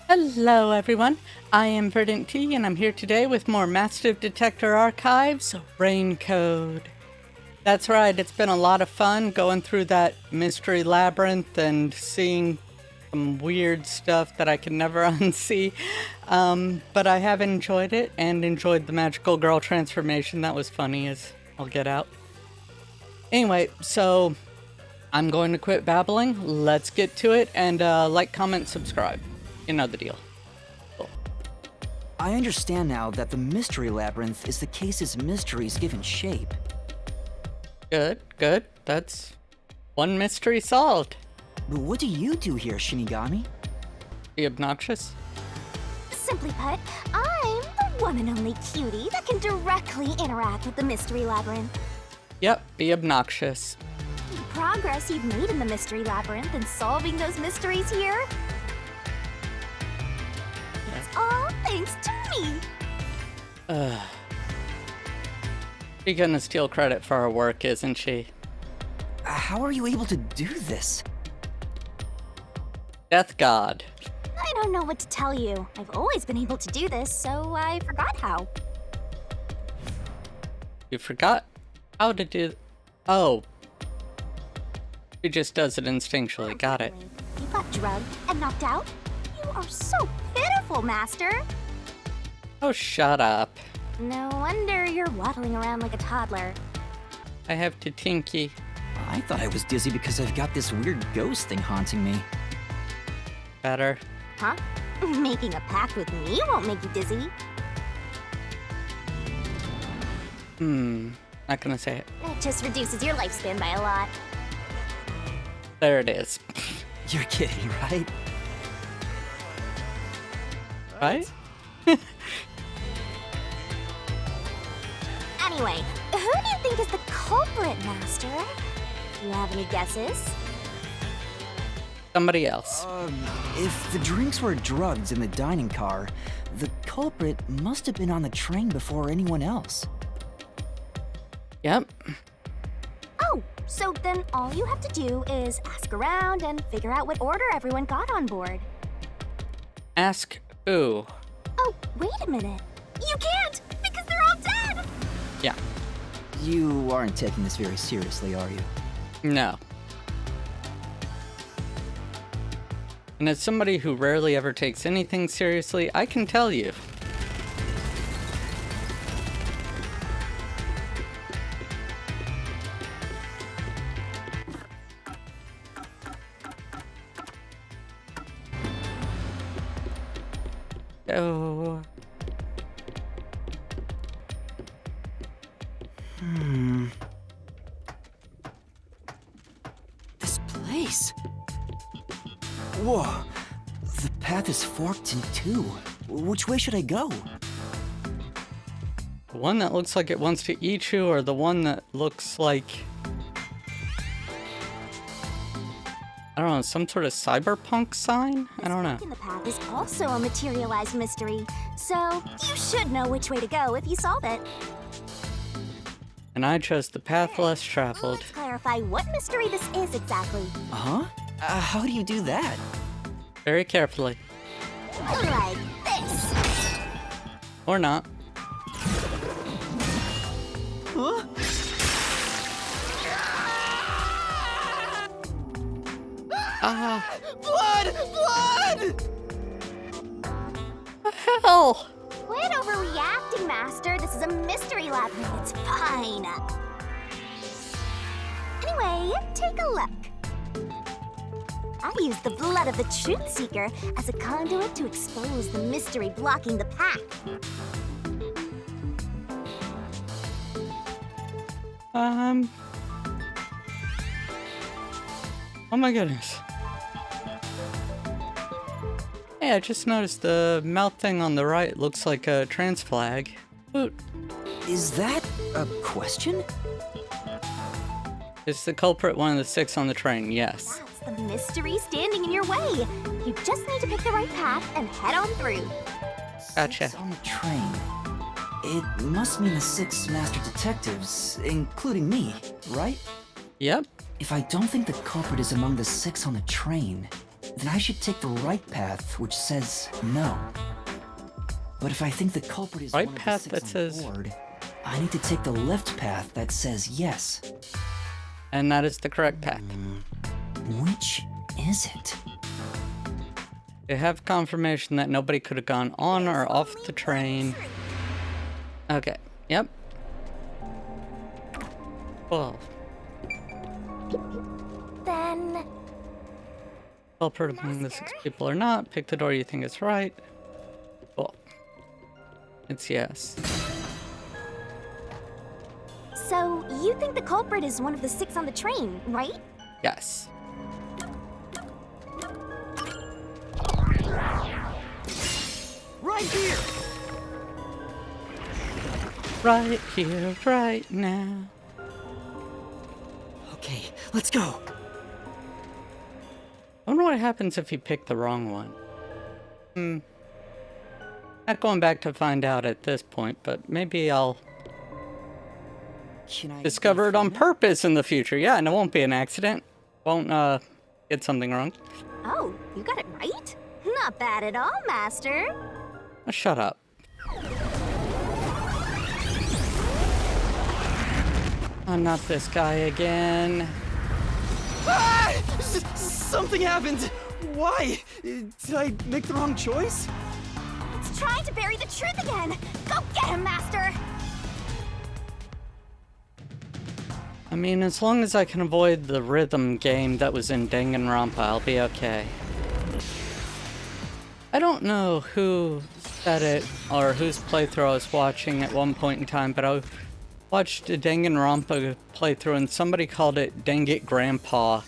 Hello everyone, I am VerdantTea and I'm here today with more Massive Detector Archives Rain Code. That's right, it's been a lot of fun going through that mystery labyrinth and seeing some weird stuff that I can never unsee. But I have enjoyed it and enjoyed the magical girl transformation. That was funny as I'll get out. Anyway, so I'm going to quit babbling. Let's get to it and like, comment, subscribe. You know the deal. Cool. I understand now that the mystery labyrinth is the case's mysteries given shape. Good, good. That's one mystery solved. But what do you do here, Shinigami? Be obnoxious? Simply put, I'm the one and only cutie that can directly interact with the mystery labyrinth. Yep, be obnoxious. The progress you've made in the mystery labyrinth and solving those mysteries here, it's all thanks to me. She's gonna steal credit for her work, isn't she? How are you able to do this? Death God. I don't know what to tell you. I've always been able to do this, so I forgot how. You forgot how to do... Oh. She just does it instinctually. Got it. You got drugged and knocked out? You are so pitiful, Master. Oh, shut up. No wonder you're waddling around like a toddler. I have to tinky. I thought I was dizzy because I've got this weird ghost thing haunting me. Better. Huh? Making a pact with me won't make you dizzy. Not gonna say it. It just reduces your lifespan by a lot. There it is. You're kidding, right? Right? Anyway, who do you think is the culprit, Master? Do you have any guesses? Somebody else. If the drinks were drugs in the dining car, the culprit must have been on the train before anyone else. Yep. Oh, so then all you have to do is ask around and figure out what order everyone got on board. Ask who? Oh, wait a minute. You can't, because they're all dead! Yeah. You aren't taking this very seriously, are you? No. And as somebody who rarely ever takes anything seriously, I can tell you. Oh. This place. Whoa. The path is forked in two. Which way should I go? The one that looks like it wants to eat you, or the one that looks like... I don't know, some sort of cyberpunk sign? I don't know. The path is also a materialized mystery, so you should know which way to go if you solve it. And I chose the path less traveled. Let's clarify what mystery this is exactly. Huh? How do you do that? Very carefully. Like this. Or not. Huh? Ah. Blood! Blood! What the hell? Quit overreacting, Master. This is a mystery labyrinth. It's fine. Anyway, take a look. I used the blood of the Truth Seeker as a conduit to expose the mystery blocking the path. Oh my goodness. Hey, I just noticed the mouth thing on the right looks like a trans flag. Woot. Is that a question? Is the culprit one of the 6 on the train? Yes. That's the mystery standing in your way. You just need to pick the right path and head on through. Gotcha. 6 on the train. It must mean the 6 master detectives, including me, right? Yep. If I don't think the culprit is among the 6 on the train, then I should take the right path, which says no. But if I think the culprit is Right one of the path six that on says- board, I need to take the left path that says yes. And that is the correct path. Which is it? They have confirmation that nobody could have gone on or off the train. Okay, yep. Well, Then... culprit among the 6 people or not. Pick the door you think is right. Cool. It's yes. So, you think the culprit is one of the 6 on the train, right? Yes. Right here! Right here, right now. Okay, let's go. I wonder what happens if you pick the wrong one. Not going back to find out at this point, but maybe I'll Can I discover it on now? purpose in the future. Yeah, and it won't be an accident. Won't, get something wrong. Oh, you got it right? Not bad at all, Master. Oh, shut up. Oh, not this guy again. Ah! Something happened! Why? Did I make the wrong choice? It's trying to bury the truth again. Go get him, Master. I mean, as long as I can avoid the rhythm game that was in Danganronpa, I'll be okay. I don't know who said it or whose playthrough I was watching at one point in time, but I watched a Danganronpa playthrough and somebody called it Dang It Grandpa.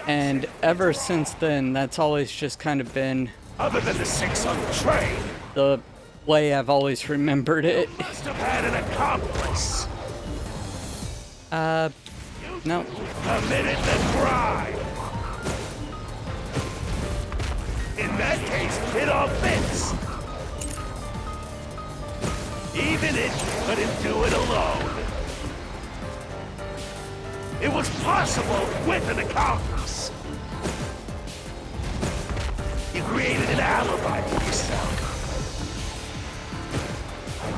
And ever since then, that's always just kind of been Other than the 6 on the train, the way I've always remembered it. must have had an accomplice. No. Committed the crime. In that case, it all fits. Even it couldn't do it alone. It was possible with an accomplice. You created an alibi for yourself.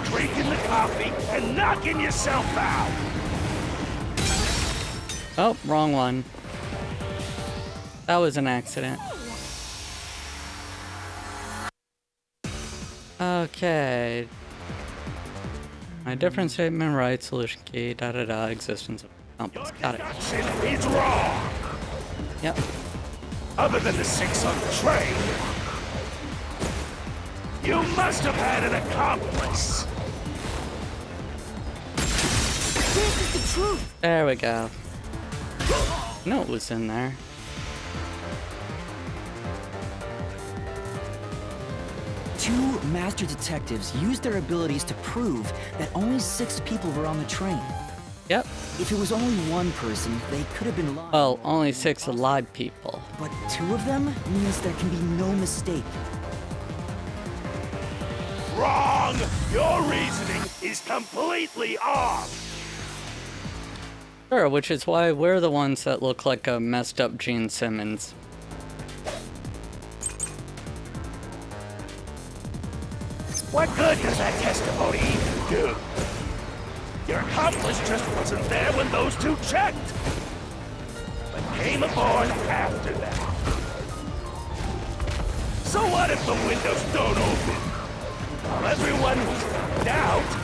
Drinking the coffee and knocking yourself out. Oh, wrong one. That was an accident. Okay. My different statement, right, solution key, da-da-da, existence of accomplice. Got it. Deduction is wrong. Yep. Other than the 6 on the train, you must have had an accomplice. This is the truth. There we go. No, it was in there. Two master detectives used their abilities to prove that only 6 people were on the train. Yep. If it was only one person, they could have been lying. Well, only 6 alive people. But 2 of them means there can be no mistake. Wrong! Your reasoning is completely off. Sure, which is why we're the ones that look like a messed up Gene Simmons. What good does that testimony even do? Your accomplice just wasn't there when those 2 checked, but came aboard after that. So what if the windows don't open? While everyone was knocked out,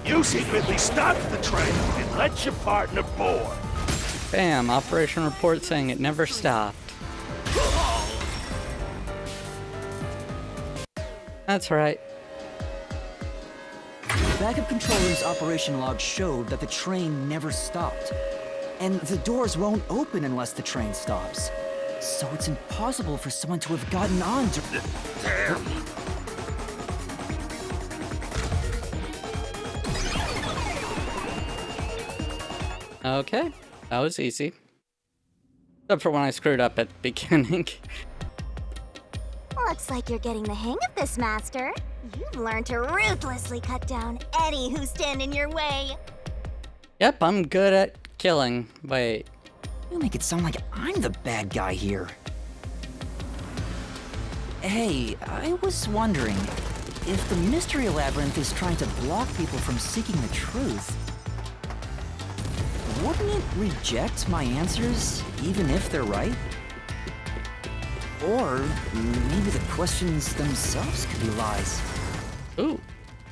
you secretly stopped the train and let your partner board. Bam, operation report saying it never stopped. That's right. The backup control room's operation log showed that the train never stopped. And the doors won't open unless the train stops. So it's impossible for someone to have gotten on to... Damn. Okay, that was easy. Except for when I screwed up at the beginning. Looks like you're getting the hang of this, Master. You've learned to ruthlessly cut down any who stand in your way. Yep, I'm good at killing. Wait. You make it sound like I'm the bad guy here. Hey, I was wondering, if the Mystery Labyrinth is trying to block people from seeking the truth, wouldn't it reject my answers, even if they're right? Or maybe the questions themselves could be lies. Ooh,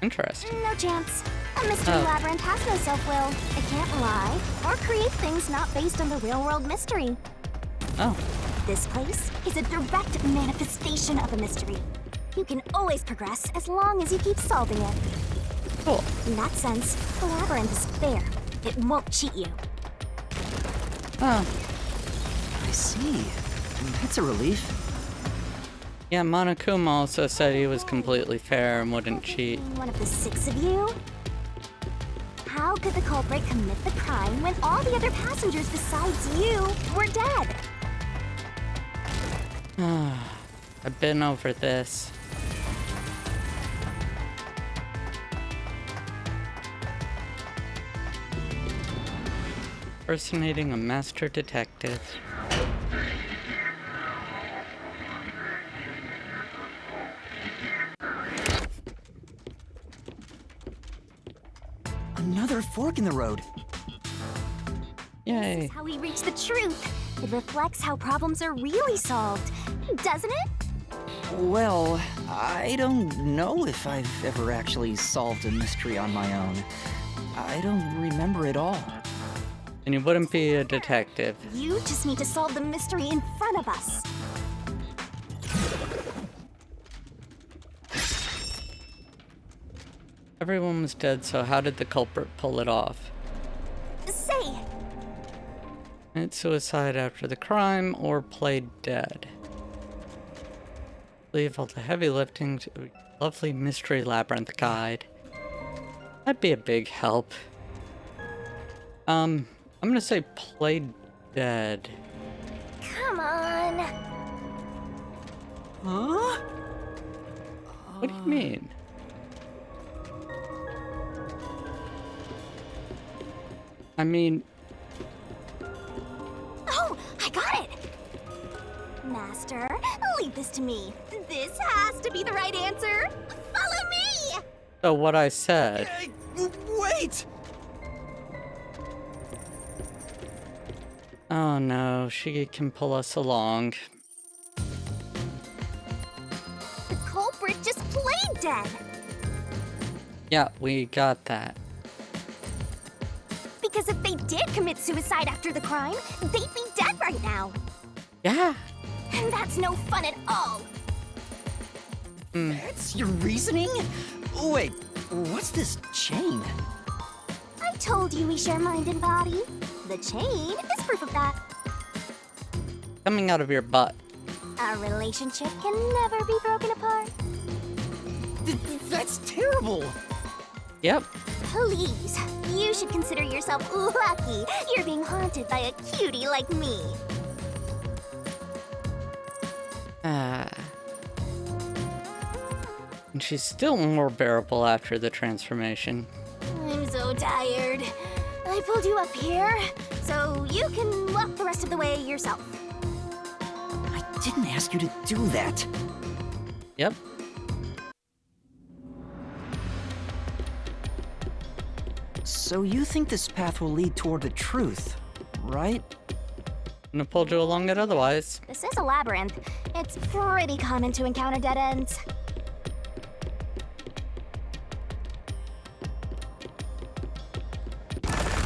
interesting. No chance. A mystery labyrinth has no self-will. It can't lie or create things not based on the real-world mystery. Oh. This place is a direct manifestation of a mystery. You can always progress as long as you keep solving it. Cool. In that sense, the labyrinth is fair. It won't cheat you. Oh. I see. That's a relief. Yeah, Monokuma also said he was completely fair and wouldn't cheat. One of the 6 of you? How could the culprit commit the crime when all the other passengers besides you were dead? I've been over this. Impersonating a master detective. Another fork in the road. This Yay. is how we reach the truth. It reflects how problems are really solved, doesn't it? Well, I don't know if I've ever actually solved a mystery on my own. I don't remember it all. And you wouldn't be a detective. You just need to solve the mystery in front of us. Everyone was dead, so how did the culprit pull it off? Say, Commit suicide after the crime or played dead? Leave all the heavy lifting to a lovely Mystery Labyrinth guide. That'd be a big help. I'm gonna say played dead. come on. Huh? What do you mean? I mean, Oh, I got it! Master, leave this to me. This has to be the right answer. Follow me! so what I said. Hey, wait! Oh no, she can pull us along. The culprit just played dead. Yeah, we got that. Because if they did commit suicide after the crime, they'd be dead right now. Yeah. And that's no fun at all. That's your reasoning? Wait, what's this chain? I told you we share mind and body. The chain is proof of that. Coming out of your butt. Our relationship can never be broken apart. That's terrible! Yep. Please, you should consider yourself lucky you're being haunted by a cutie like me. And she's still more bearable after the transformation. I'm so tired. I pulled you up here, so you can walk the rest of the way yourself. I didn't ask you to do that. Yep. So you think this path will lead toward the truth, right? Wouldn't have pulled you along it otherwise. This is a labyrinth. It's pretty common to encounter dead ends.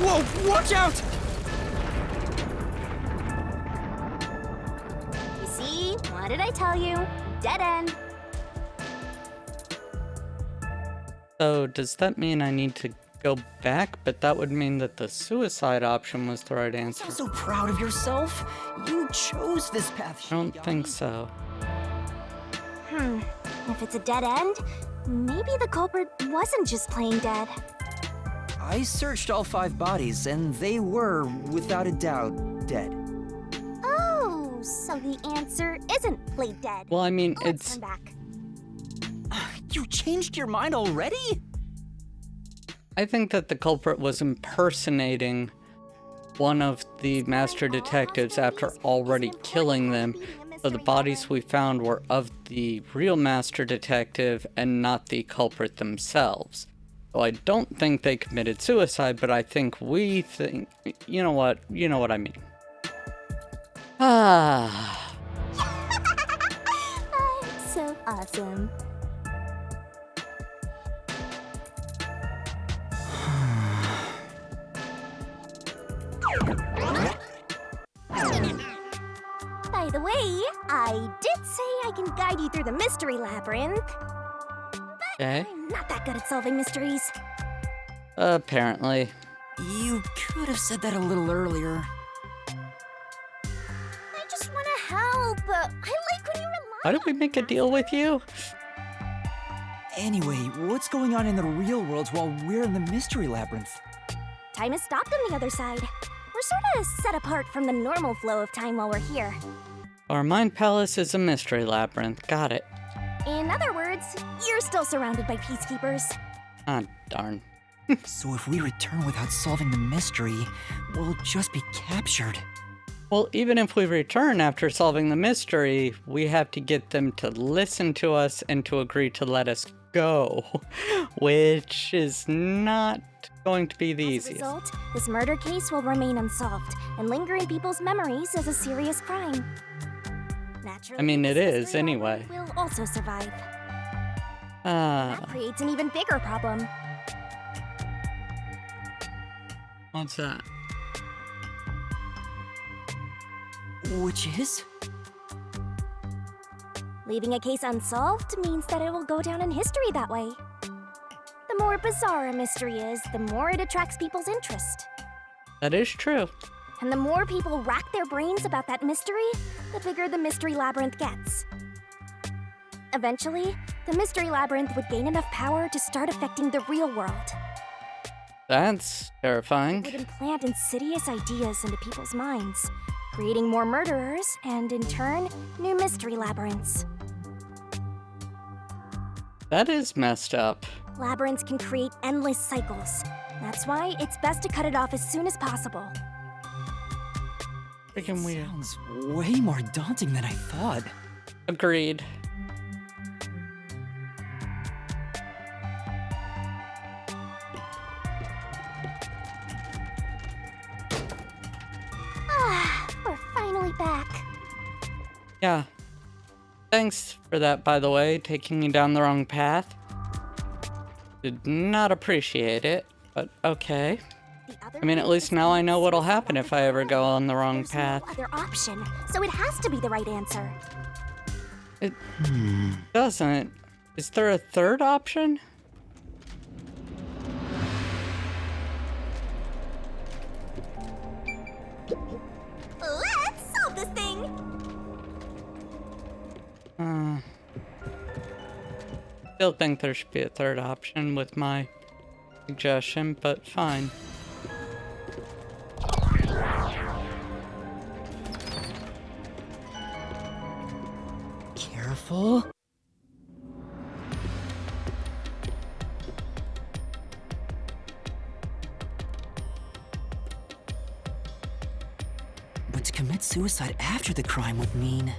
Whoa, watch out! You see? What did I tell you? Dead end. So does that mean I need to go back? But that would mean that the suicide option was the right answer. I'm so proud of yourself. You chose this path. I don't think so. If it's a dead end, maybe the culprit wasn't just plain dead. I searched all 5 bodies, and they were, without a doubt, dead. Oh, so the answer isn't played dead. Well, I mean, Let's it's... turn back. You changed your mind already? I think that the culprit was impersonating one of the master detectives after already killing them. So the bodies we found were of the real master detective and not the culprit themselves. So I don't think they committed suicide, but I think we think... You know what? You know what I mean. Ah. So awesome. By the way, I did say I can guide you through the mystery labyrinth. Okay. I'm not that good at solving mysteries. Apparently. You could have said that a little earlier. I just want to help. I like when you rely. Why did we make a deal with you? Anyway, what's going on in the real world while we're in the mystery labyrinth? Time has stopped on the other side. We're sort of set apart from the normal flow of time while we're here. Our mind palace is a mystery labyrinth. Got it. In other words, you're still surrounded by peacekeepers. Ah, darn. So if we return without solving the mystery, we'll just be captured. Well, even if we return after solving the mystery, we have to get them to listen to us and to agree to let us go, which is not going to be the As a easiest. result, this murder case will remain unsolved and linger in people's memories as a serious crime. Naturally, I mean, it this is, mystery anyway. will also survive. Ah, That creates an even bigger problem. what's that? Which is? Leaving a case unsolved means that it will go down in history that way. The more bizarre a mystery is, the more it attracts people's interest. That is true. And the more people rack their brains about that mystery, the bigger the mystery labyrinth gets. Eventually, the mystery labyrinth would gain enough power to start affecting the real world. That's It terrifying. would implant insidious ideas into people's minds, creating more murderers and, in turn, new mystery labyrinths. That is messed up. Labyrinths can create endless cycles. That's why it's best to cut it off as soon as possible. Freaking weird. Sounds way more daunting than I thought. Agreed. We're finally back. Yeah. Thanks for that, by the way, taking me down the wrong path. Did not appreciate it, but okay. I mean, at least now I know what'll happen if I ever go on the wrong There's path. no other option, so it has to be the right answer. It doesn't. Is there a third option? Let's solve this thing! Still think there should be a third option with my suggestion, but fine. Careful. But to commit suicide after the crime would mean...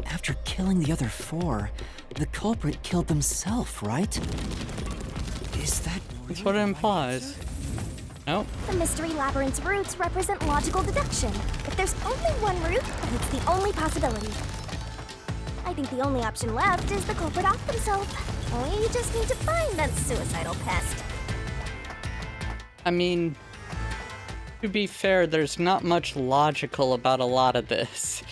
After killing the other four, the culprit killed themselves, right? Is that That's what it implies. Nope. The mystery labyrinth's roots represent logical deduction. If there's only one route, then it's the only possibility. I think the only option left is the culprit off themselves. We just need to find that suicidal pest. I mean, to be fair, there's not much logical about a lot of this.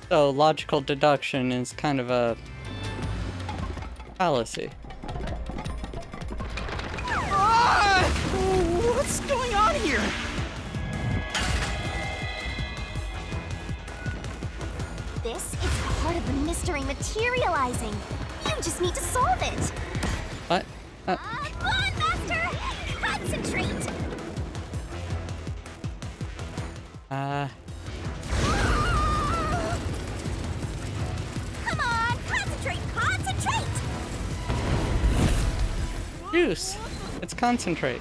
So logical deduction is kind of a fallacy. What's going on here? This is part of the mystery materializing. You just need to solve it. What? Come on, Master! Concentrate! Come on, concentrate, concentrate! Juice. Let's concentrate.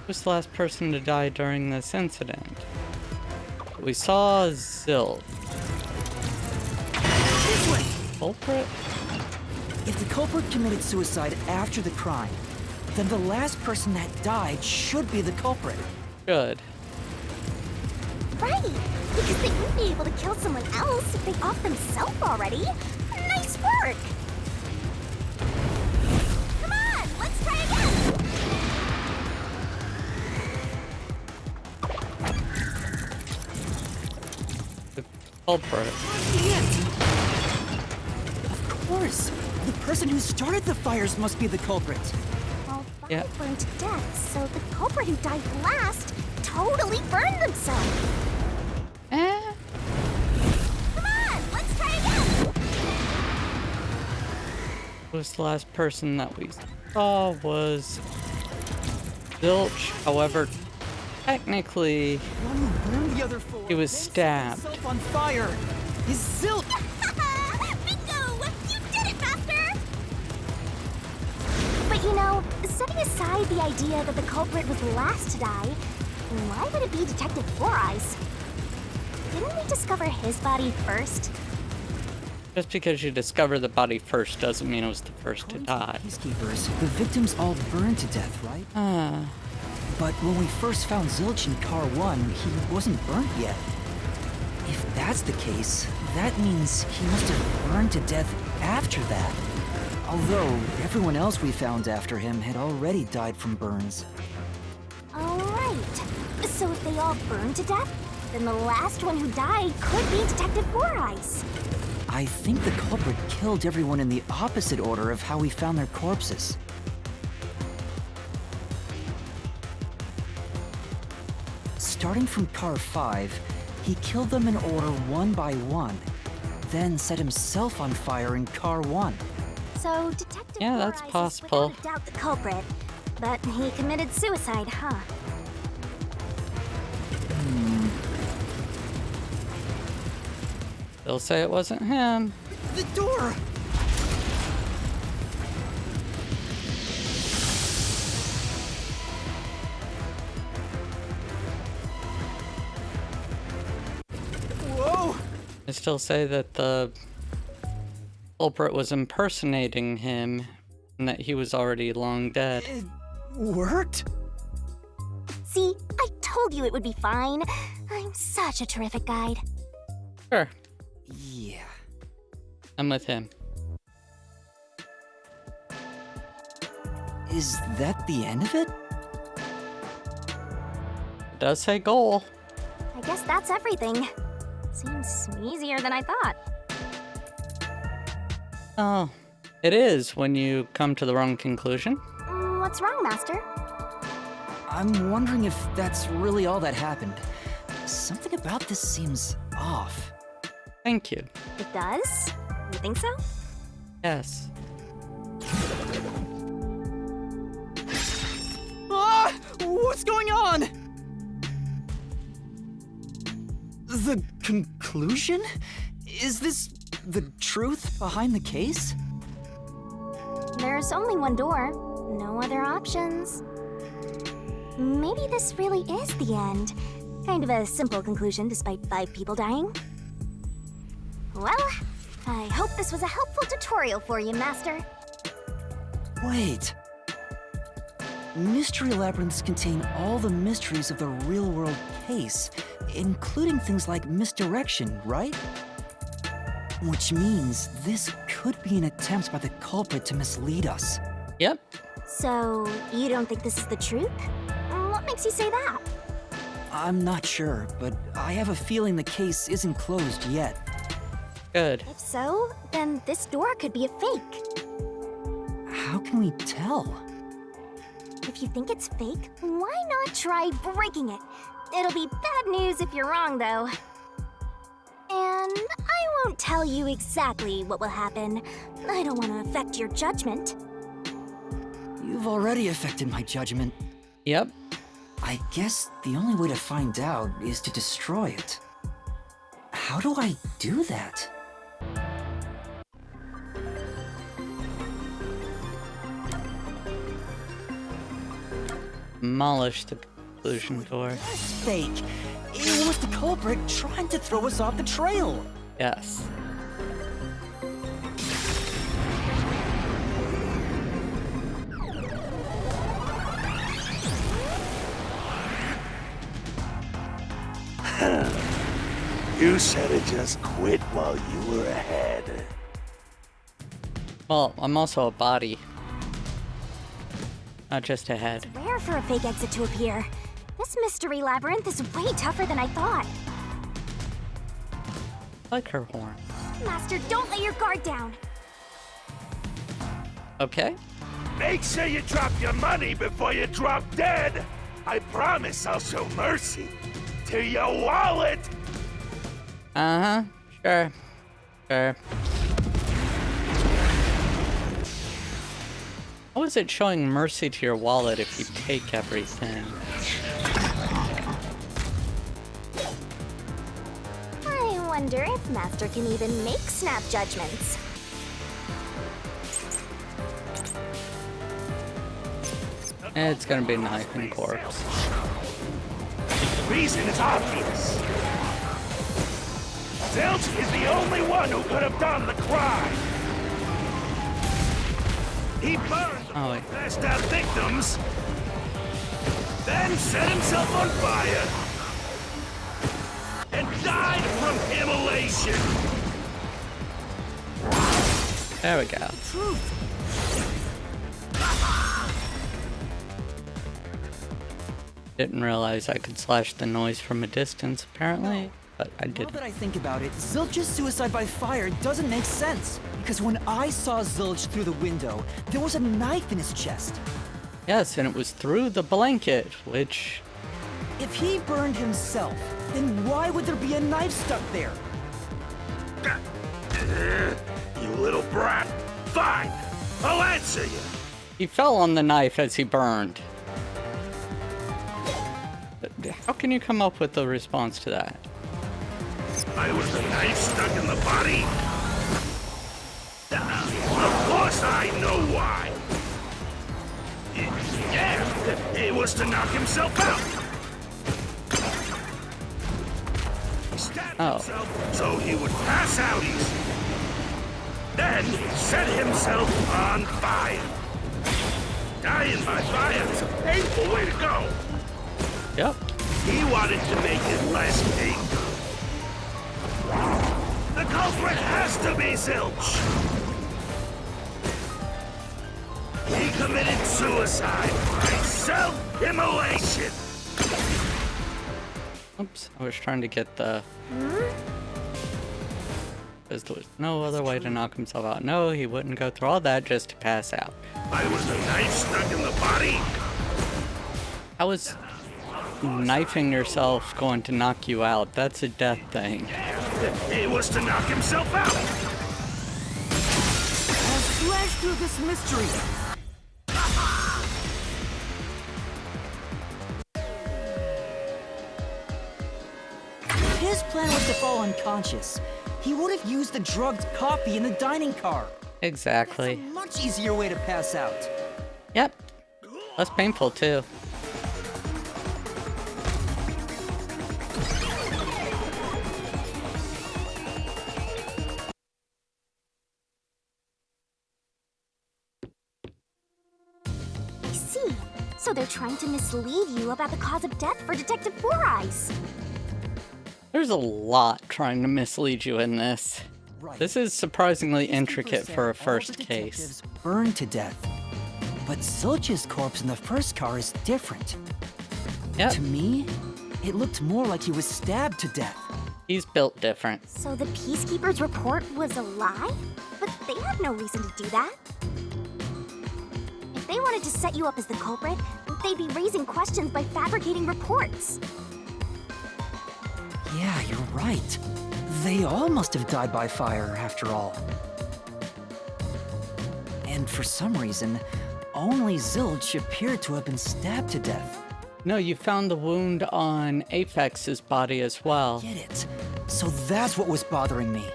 Who's the last person to die during this incident? We saw Zilch. This way! Culprit? If the culprit committed suicide after the crime, then the last person that died should be the culprit. Good. Right, because they wouldn't be able to kill someone else if they off themselves already. Nice work! Come on, let's try again! The culprit. Of course, the person who started the fires must be the culprit. Well, five Yeah. burned to death, so the culprit who died last totally burned themselves. Come on, let's try again! Was the last person that we saw was Zilch. However, technically, One who burned the other four. he was then set stabbed. himself on fire. Is Zilch. Bingo! You did it, Master! But you know, setting aside the idea that the culprit was last to die, why would it be Detective Four Eyes? Didn't we discover his body first? Just because you discover the body first doesn't mean it was the first to die. Peacekeepers, the victims all burned to death, right? But when we first found Zilch in Car 1, he wasn't burnt yet. If that's the case, that means he must have burned to death after that. Although, everyone else we found after him had already died from burns. Alright. So if they all burned to death, then the last one who died could be Detective Four Eyes. I think the culprit killed everyone in the opposite order of how we found their corpses. Starting from Car 5, he killed them in order one by one, then set himself on fire in Car 1. So Detective Yeah, Four that's Eyes possible. is without a doubt the culprit, but he committed suicide, huh? They'll say it wasn't him. The door! Whoa! They still say that the culprit was impersonating him and that he was already long dead. It worked? See, I told you it would be fine. I'm such a terrific guide. Sure, Yeah. I'm with him. Is that the end of it? It does say goal. I guess that's everything. Seems easier than I thought. Oh, it is when you come to the wrong conclusion. What's wrong, Master? I'm wondering if that's really all that happened. Something about this seems off. Thank you. It does? You think so? Yes. Ah! What's going on? The conclusion? Is this the truth behind the case? There's only one door. No other options. Maybe this really is the end. Kind of a simple conclusion despite 5 people dying. Well, I hope this was a helpful tutorial for you, Master. Wait. Mystery labyrinths contain all the mysteries of the real-world case, including things like misdirection, right? Which means this could be an attempt by the culprit to mislead us. Yep. So, you don't think this is the truth? What makes you say that? I'm not sure, but I have a feeling the case isn't closed yet. Good. If so, then this door could be a fake. How can we tell? If you think it's fake, why not try breaking it? It'll be bad news if you're wrong, though. And I won't tell you exactly what will happen. I don't want to affect your judgment. You've already affected my judgment. Yep. I guess the only way to find out is to destroy it. How do I do that? demolish the conclusion door. That's fake. It was the culprit trying to throw us off the trail. Yes. You said it just quit while you were ahead. Well, I'm also a body. Not just a head. It's rare for a fake exit to appear. This mystery labyrinth is way tougher than I thought. I like her horn. Master, don't let your guard down. Okay. Make sure you drop your money before you drop dead. I promise I'll show mercy to your wallet. Uh-huh. Sure. Sure. How is it showing mercy to your wallet if you take everything? I wonder if Master can even make snap judgments. It's gonna be knife and corpse. The reason is obvious. Zilch is the only one who could have done the crime. He burned the passed out victims, then set himself on fire, and died from immolation. There we go. Didn't realize I could slash the noise from a distance, apparently, but I Now didn't. that I think about it, Zilch's suicide by fire doesn't make sense. Because when I saw Zilch through the window, there was a knife in his chest. Yes, and it was through the blanket, which... If he burned himself, then why would there be a knife stuck there? You little brat. Fine, I'll answer you. He fell on the knife as he burned. How can you come up with a response to that? I was the knife stuck in the body. Of course I know why. Yeah, it was to knock himself out. He stabbed himself so he would pass out easy. Then set himself on fire. Dying by fire is a painful way to go. Yep. He wanted to make it less painful. The culprit has to be Zilch. He committed suicide by self-immolation. Oops, I was trying to get the... Because there was no other way to knock himself out. No, he wouldn't go through all that just to pass out. I was the knife stuck in the body. How is knifing yourself going to knock you out? That's a death thing. It was to knock himself out. I'll slash through this mystery. If his plan was to fall unconscious, he would have used the drugged coffee in the dining car. Exactly. That's a much easier way to pass out. Yep. Less painful, too. I see. So they're trying to mislead you about the cause of death for Detective Four Eyes. There's a lot trying to mislead you in this. Right. This is surprisingly These intricate people for a said all first the case. detectives burned to death. But Zilch's corpse in the first car is different. Yep, To me, it looked more like he was stabbed to death. he's built different. So the Peacekeeper's report was a lie? But they had no reason to do that. If they wanted to set you up as the culprit, they'd be raising questions by fabricating reports. Yeah, you're right. They all must have died by fire, after all. And for some reason, only Zilch appeared to have been stabbed to death. No, you found the wound on Apex's body as well. Get it? So that's what was bothering me.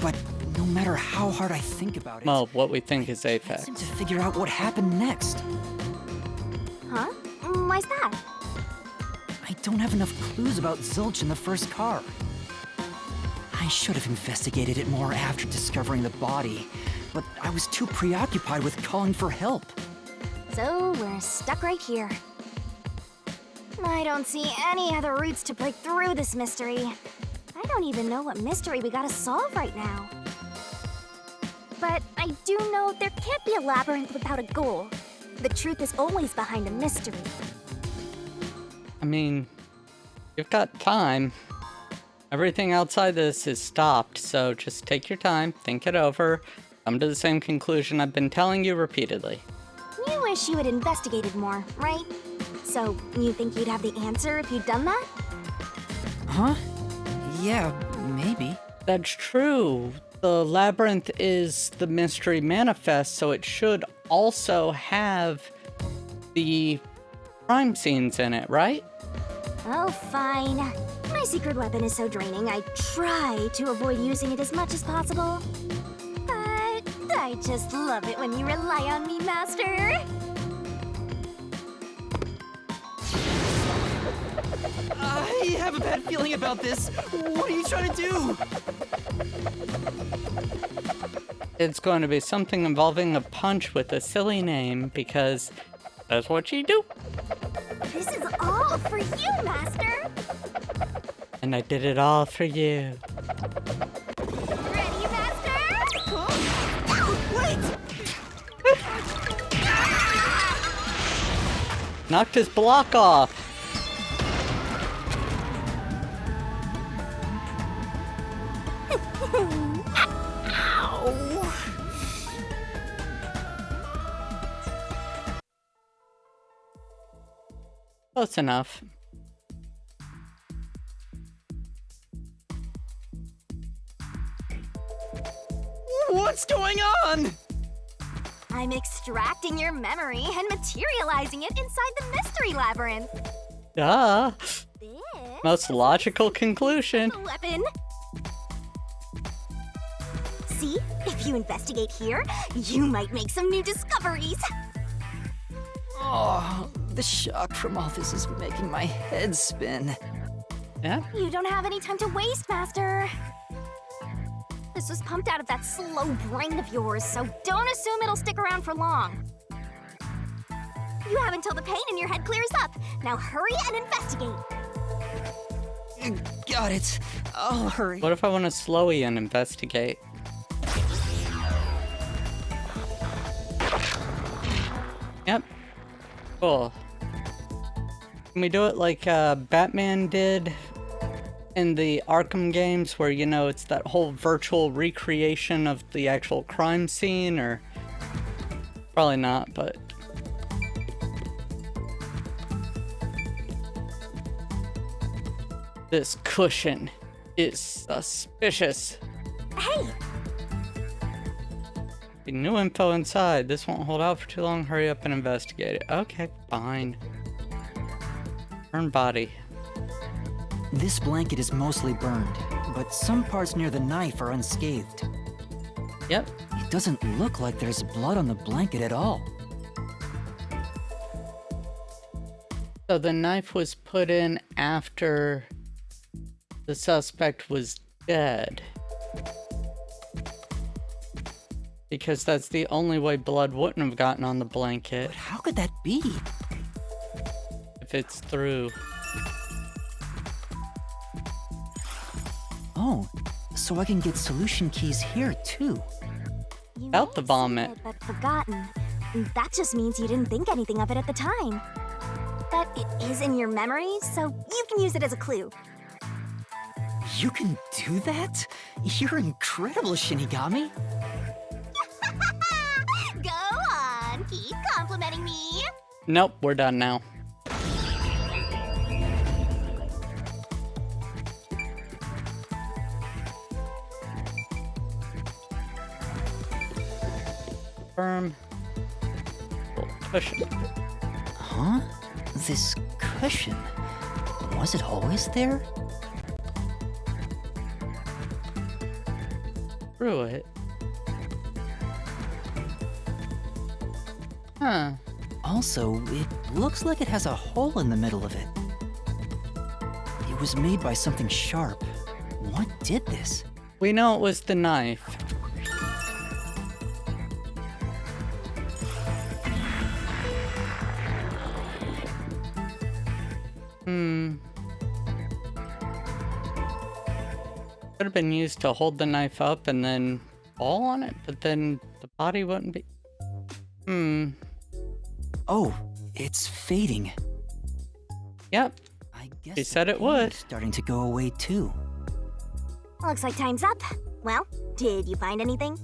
But no matter how hard I think about it, Well, what we think is I Apex. seem to figure out what happened next. Huh? Why's that? I don't have enough clues about Zilch in the first car. I should have investigated it more after discovering the body, but I was too preoccupied with calling for help. So we're stuck right here. I don't see any other routes to break through this mystery. I don't even know what mystery we gotta solve right now. But I do know there can't be a labyrinth without a goal. The truth is always behind a mystery. I mean, you've got time. Everything outside this is stopped, so just take your time, think it over, come to the same conclusion I've been telling you repeatedly. You wish you had investigated more, right? So, you think you'd have the answer if you'd done that? Huh? Yeah, maybe. That's true. The labyrinth is the mystery manifest, so it should also have the crime scenes in it, right? Oh, fine. My secret weapon is so draining, I try to avoid using it as much as possible. But I just love it when you rely on me, Master. I have a bad feeling about this. What are you trying to do? It's going to be something involving a punch with a silly name, because that's what you do. This is all for you, Master. And I did it all for you. Ready, Master? Wait! Knocked his block off. Close enough. What's going on? I'm extracting your memory and materializing it inside the mystery labyrinth. Duh. This Most logical conclusion. is the weapon. See, if you investigate here, you might make some new discoveries. Oh, the shock from all this is making my head spin. Yeah. You don't have any time to waste, Master. This was pumped out of that slow brain of yours, so don't assume it'll stick around for long. You have until the pain in your head clears up. Now hurry and investigate. Got it. I'll hurry. What if I want to slowy and investigate? Yep. Cool. Can we do it like Batman did in the Arkham games, where, you know, it's that whole virtual recreation of the actual crime scene, or probably not, but this cushion is suspicious. Hey, New info inside. This won't hold out for too long. Hurry up and investigate it. Okay, fine. Burned body. This blanket is mostly burned, but some parts near the knife are unscathed. Yep. It doesn't look like there's blood on the blanket at all. So the knife was put in after the suspect was dead. Because that's the only way blood wouldn't have gotten on the blanket, But how could that be? if it's through. Oh, so I can get solution keys here too. you About may the have vomit. seen it, but forgotten. That just means you didn't think anything of it at the time. But it is in your memory, so you can use it as a clue. You can do that? You're incredible, Shinigami. Go on, keep complimenting me. Nope, we're done now. Firm. Cushion. Huh? This cushion? Was it always there? Through it. Huh. Also, it looks like it has a hole in the middle of it. It was made by something sharp. What did this? We know it was the knife. Could have been used to hold the knife up and then fall on it, but then the body wouldn't be... Oh, it's fading. Yep. I guess He said the it pain would. is starting to go away too. Looks like time's up. Well, did you find anything?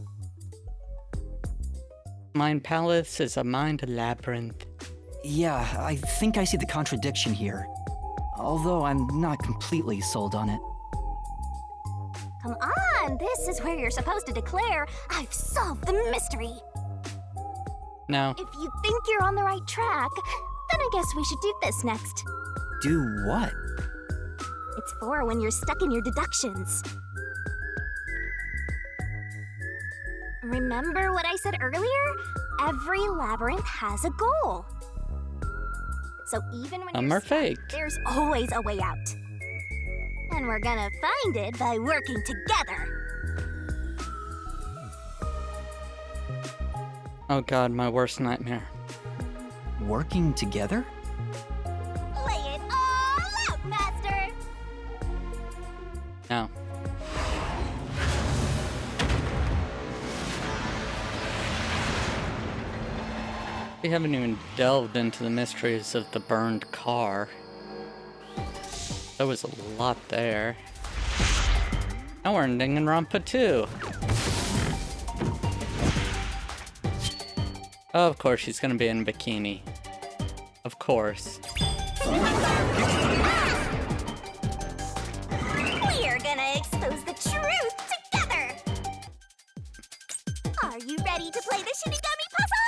Mind Palace is a mind labyrinth. Yeah, I think I see the contradiction here. Although I'm not completely sold on it. Come on, this is where you're supposed to declare, I've solved the mystery. No. If you think you're on the right track, then I guess we should do this next. Do what? It's for when you're stuck in your deductions. Remember what I said earlier? Every labyrinth has a goal. So even when Some you're are stuck, faked. there's always a way out. And we're gonna find it by working together. Oh god, my worst nightmare. Working together? Lay it all out, Master! No. We haven't even delved into the mysteries of the burned car. There was a lot there. Now we're in Danganronpa 2. Oh, of course, she's gonna be in a bikini. Of course. We're gonna expose the truth together! Are you ready to play the Shinigami puzzle?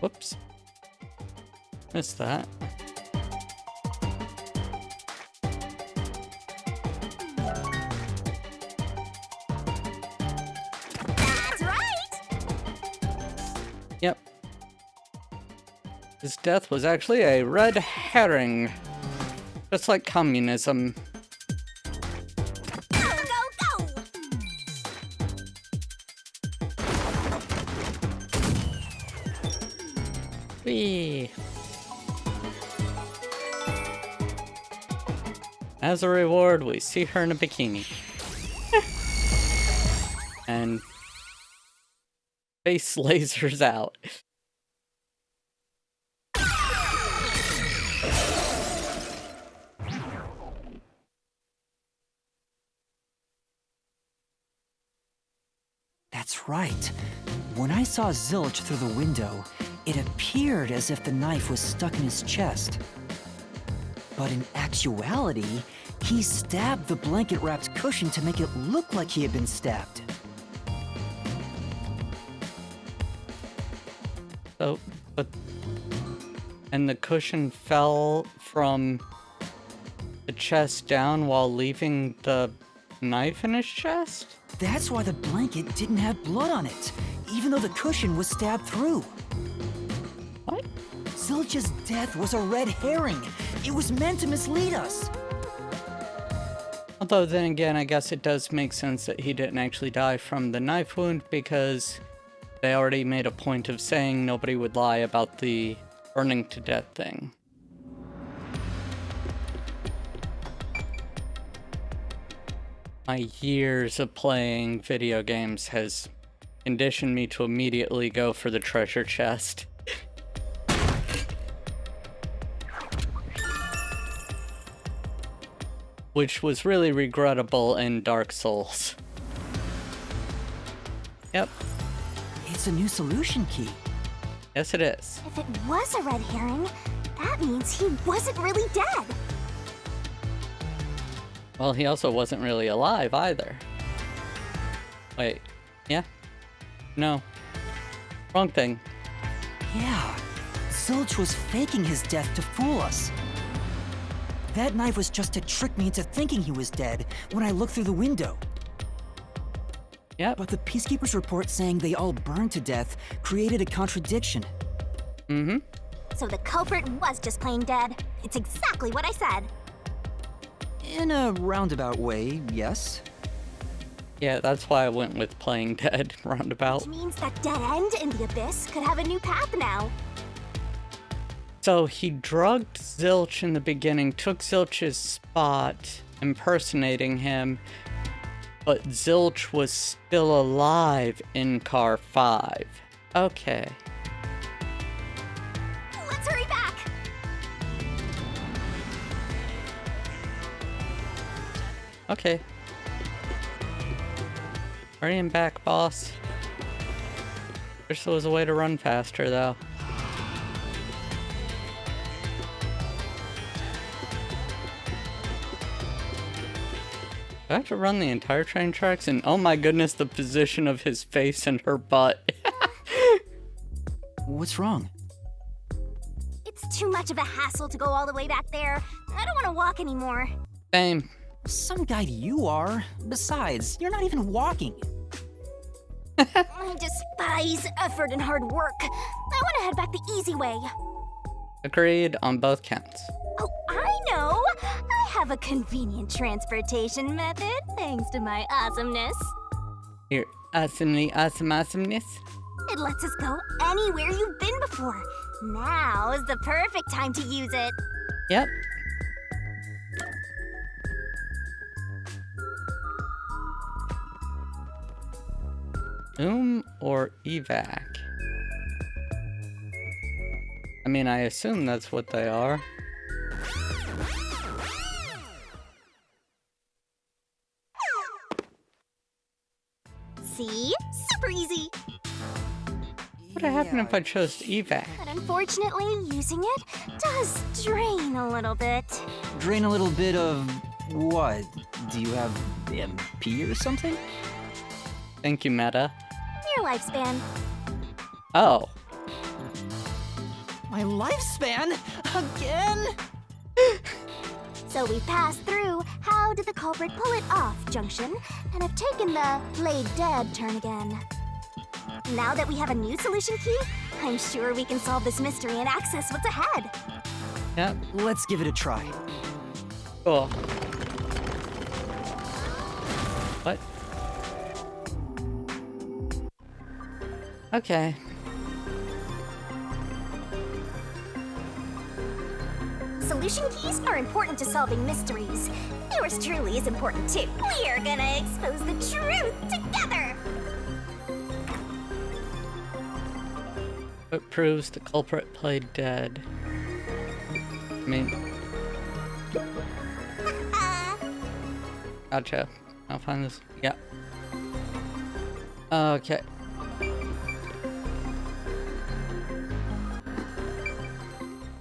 Whoops. Missed that. That's right! Yep. His death was actually a red herring. Just like communism. Go, go, go! Whee! As a reward, we see her in a bikini. And face lasers out. That's right. When I saw Zilch through the window, it appeared as if the knife was stuck in his chest. But in actuality, he stabbed the blanket-wrapped cushion to make it look like he had been stabbed. So, but... And the cushion fell from the chest down while leaving the knife in his chest? That's why the blanket didn't have blood on it, even though the cushion was stabbed through. What? Zilch's death was a red herring. It was meant to mislead us. Although then again, I guess it does make sense that he didn't actually die from the knife wound because they already made a point of saying nobody would lie about the burning to death thing. My years of playing video games has conditioned me to immediately go for the treasure chest. Which was really regrettable in Dark Souls. Yep. It's a new solution key. Yes, it is. If it was a red herring, that means he wasn't really dead. Well, he also wasn't really alive either. Wait. Yeah? No. Wrong thing. Yeah, Zilch was faking his death to fool us. That knife was just to trick me into thinking he was dead when I looked through the window. Yep. But the Peacekeeper's report saying they all burned to death created a contradiction. Mm-hmm. So the culprit was just plain dead. It's exactly what I said. In a roundabout way, yes. Yeah, that's why I went with playing dead roundabout. Which means that dead end in the abyss could have a new path now. So he drugged Zilch in the beginning, took Zilch's spot, impersonating him, but Zilch was still alive in car 5. Okay. Let's hurry back! Okay. Hurrying back, boss. Wish there was a way to run faster, though. Do I have to run the entire train tracks? And oh my goodness, the position of his face and her butt. What's wrong? It's too much of a hassle to go all the way back there. I don't want to walk anymore. Same. Some guide you are. Besides, you're not even walking. I despise effort and hard work. I want to head back the easy way. Agreed on both counts. Oh, I know! I have a convenient transportation method, thanks to my awesomeness. Your awesomeness. It lets us go anywhere you've been before. Now is the perfect time to use it. Yep. Or evac? I mean, I assume that's what they are. See? Super easy. What would happen if I chose evac? But unfortunately, using it does drain a little bit. Drain a little bit of what? Do you have MP or something? Thank you, Meta. Your lifespan. Oh. My lifespan? Again? So we passed through how did the culprit pull it off junction and have taken the played dead turn again. Now that we have a new solution key, I'm sure we can solve this mystery and access what's ahead. Yep. Let's give it a try. Cool. What? Okay. Solution keys are important to solving mysteries. Yours truly is important too. We are gonna expose the truth together! It proves the culprit played dead. I mean... Gotcha. I'll find this. Yeah. Okay.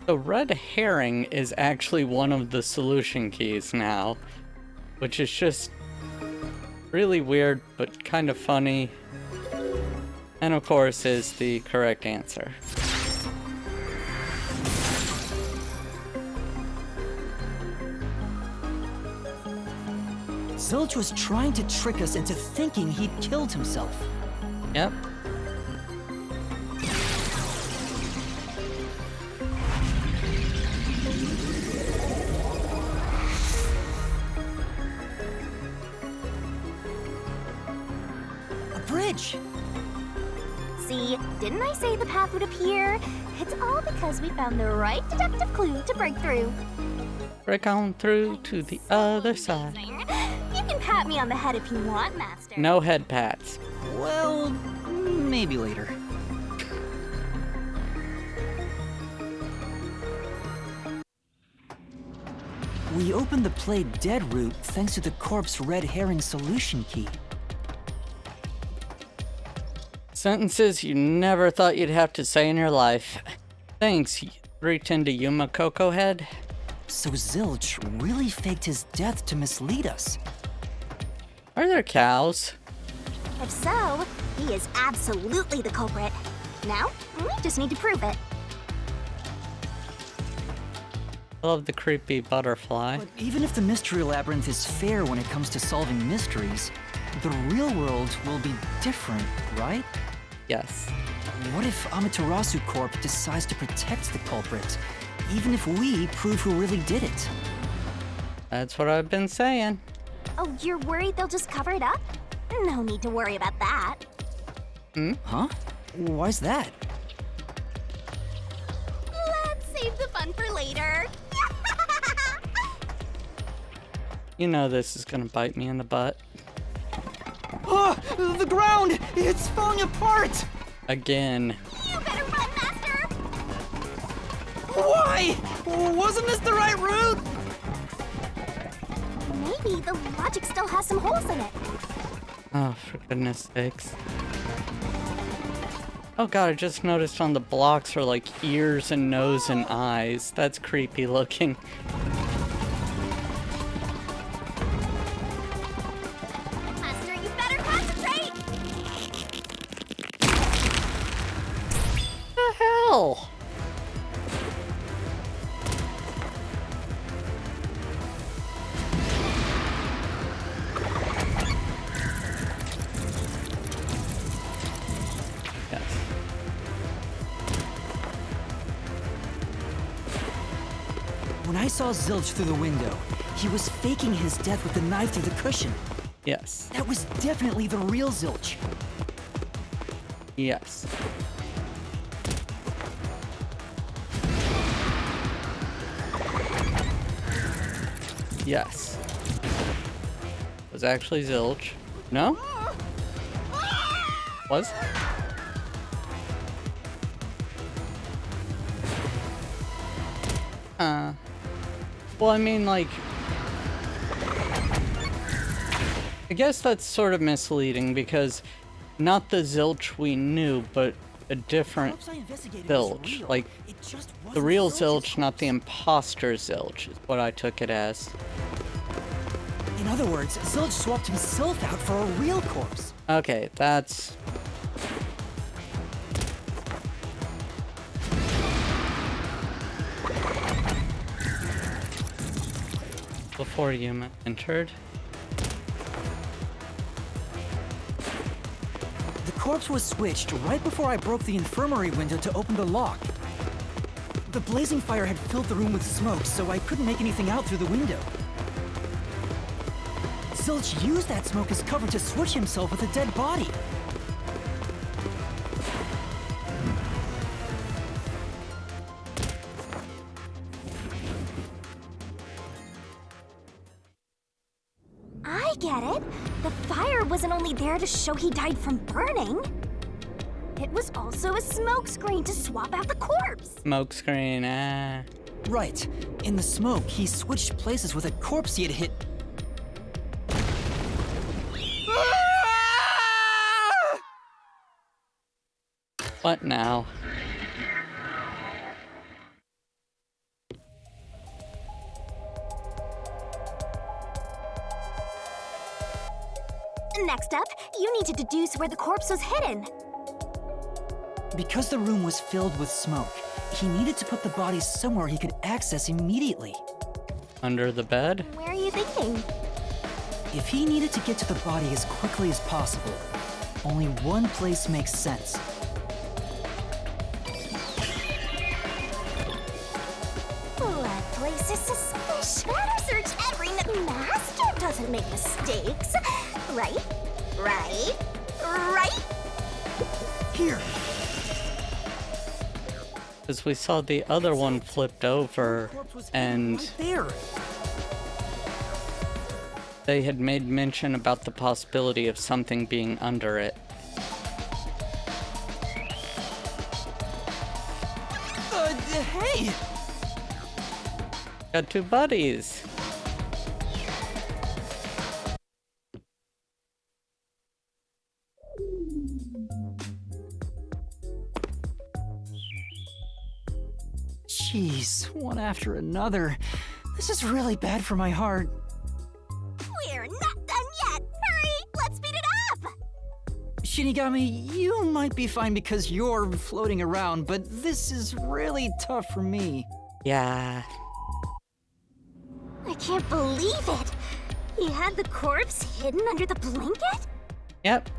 The red herring is actually one of the solution keys now, which is just really weird, but kind of funny. And of course is the correct answer. Zilch was trying to trick us into thinking he'd killed himself. Yep. A bridge! See, didn't I say the path would appear? It's all because we found the right deductive clue to break through. Break on through to the other side. You can pat me on the head if you want, Master. No head pats. Well, maybe later. We opened the played dead route thanks to the corpse red herring solution key. Sentences you never thought you'd have to say in your life. Thanks, 310 to Yuma Cocoa Head. So Zilch really faked his death to mislead us. Are there cows? If so, he is absolutely the culprit. Now, we just need to prove it. I love the creepy butterfly. But even if the mystery labyrinth is fair when it comes to solving mysteries, the real world will be different, right? Yes. What if Amaterasu Corp decides to protect the culprit, even if we prove who really did it? That's what I've been saying. Oh, you're worried they'll just cover it up? No need to worry about that. Huh? Why's that? Let's save the fun for later. You know this is gonna bite me in the butt. Oh, the ground! It's falling apart! Again. You better run, Master! Why? Wasn't this the right route? Maybe the logic still has some holes in it. Oh, for goodness sakes. Oh god, I just noticed on the blocks are like ears and nose and eyes. That's creepy looking. Master, you better concentrate! What the hell? Yes. When I saw Zilch through the window, he was faking his death with the knife through the cushion. Yes. That was definitely the real Zilch. Yes. Yes. It was actually Zilch. No? Was? Well, I mean, like... I guess that's sort of misleading because not the Zilch we knew, but a different Zilch. Like, the real Zilch, not the imposter Zilch, is what I took it as. In other words, Zilch swapped himself out for a real corpse. Okay, that's... Before Yuma entered. The corpse was switched right before I broke the infirmary window to open the lock. The blazing fire had filled the room with smoke, so I couldn't make anything out through the window. Zilch used that smoke as cover to switch himself with a dead body. I get it. The fire wasn't only there to show he died from burning. It was also a smokescreen to swap out the corpse. Smoke screen, ah. Right. In the smoke, he switched places with a corpse he had hit. What now? Next up, you need to deduce where the corpse was hidden. Because the room was filled with smoke, he needed to put the body somewhere he could access immediately. Under the bed? Where are you thinking? If he needed to get to the body as quickly as possible, only one place makes sense. That place is suspicious. Better search every nook. Master doesn't make mistakes. Right? Right? Right? Here! Because we saw the other one flipped over, and Right there! they had made mention about the possibility of something being under it. Hey! Got two buddies. Jeez, one after another. This is really bad for my heart. We're not done yet. Hurry! Let's speed it up! Shinigami, you might be fine because you're floating around, but this is really tough for me. Yeah. I can't believe it! He had the corpse hidden under the blanket? Yep.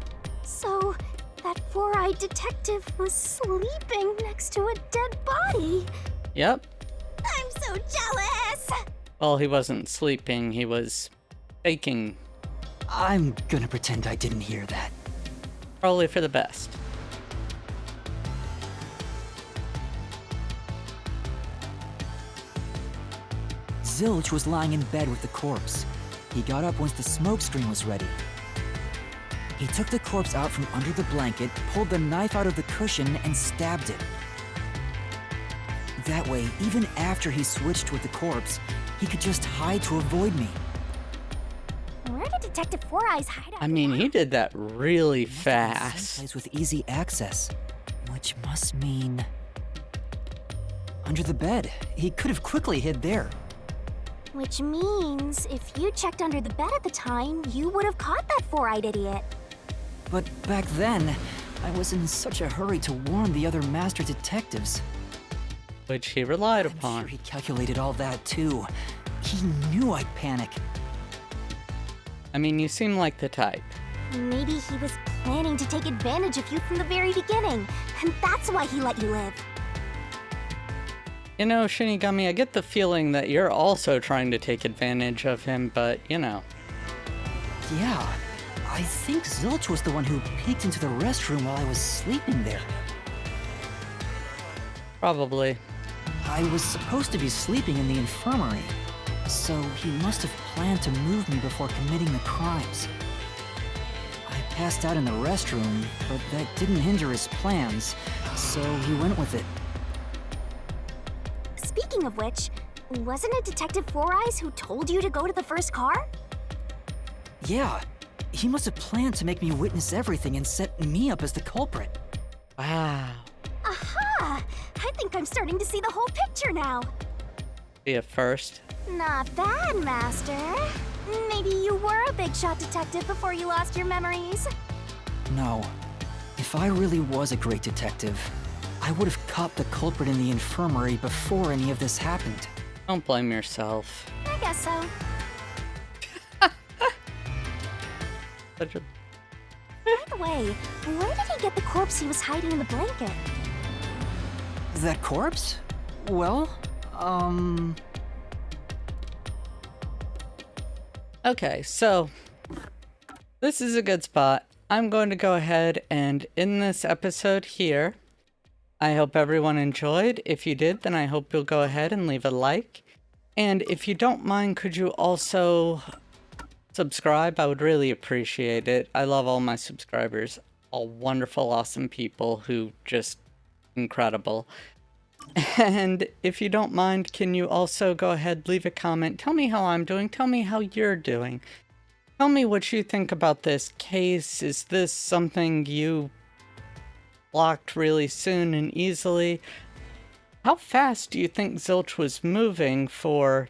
So, that four-eyed detective was sleeping next to a dead body. Yep. I'm so jealous! Well, he wasn't sleeping, he was faking. I'm gonna pretend I didn't hear that. Probably for the best. Zilch was lying in bed with the corpse. He got up once the smoke screen was ready. He took the corpse out from under the blanket, pulled the knife out of the cushion, and stabbed it. That way, even after he switched with the corpse, he could just hide to avoid me. Where did Detective Four Eyes hide out? I mean, he did that really Someplace fast. with easy access, which must mean... under the bed. He could have quickly hid there. Which means, if you checked under the bed at the time, you would have caught that four-eyed idiot. But back then, I was in such a hurry to warn the other master detectives. Which he relied I'm upon. sure he calculated all that too. He knew I'd panic. I mean, you seem like the type. Maybe he was planning to take advantage of you from the very beginning, and that's why he let you live. You know, Shinigami, I get the feeling that you're also trying to take advantage of him, but, you know. Yeah, I think Zilch was the one who peeked into the restroom while I was sleeping there. Probably. I was supposed to be sleeping in the infirmary, so he must have planned to move me before committing the crimes. I passed out in the restroom, but that didn't hinder his plans, so he went with it. Speaking of which, wasn't it Detective Four Eyes who told you to go to the first car? Yeah, he must have planned to make me witness everything and set me up as the culprit. Wow. Aha! I think I'm starting to see the whole picture now. Be a first. Not bad, Master. Maybe you were a big shot detective before you lost your memories. No. If I really was a great detective, I would have caught the culprit in the infirmary before any of this happened. Don't blame yourself. I guess so. Such a... By the way, where did he get the corpse he was hiding in the blanket? That corpse? Well, Okay, so this is a good spot. I'm going to go ahead and end this episode here. I hope everyone enjoyed. If you did, then I hope you'll go ahead and leave a like. And if you don't mind, could you also subscribe? I would really appreciate it. I love all my subscribers. All wonderful, awesome people who just incredible. And if you don't mind, can you also go ahead, leave a comment. Tell me how I'm doing. Tell me how you're doing. Tell me what you think about this case. Is this something you blocked really soon and easily? How fast do you think Zilch was moving for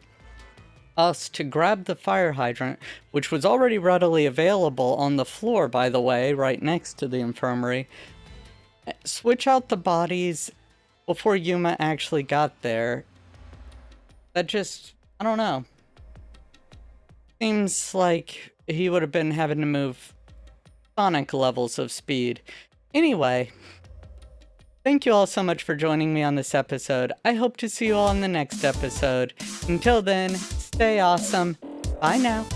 us to grab the fire hydrant, which was already readily available on the floor, by the way, right next to the infirmary, switch out the bodies before Yuma actually got there? That just, I don't know. Seems like he would have been having to move sonic levels of speed. Anyway, thank you all so much for joining me on this episode. I hope to see you all in the next episode. Until then, stay awesome. Bye now.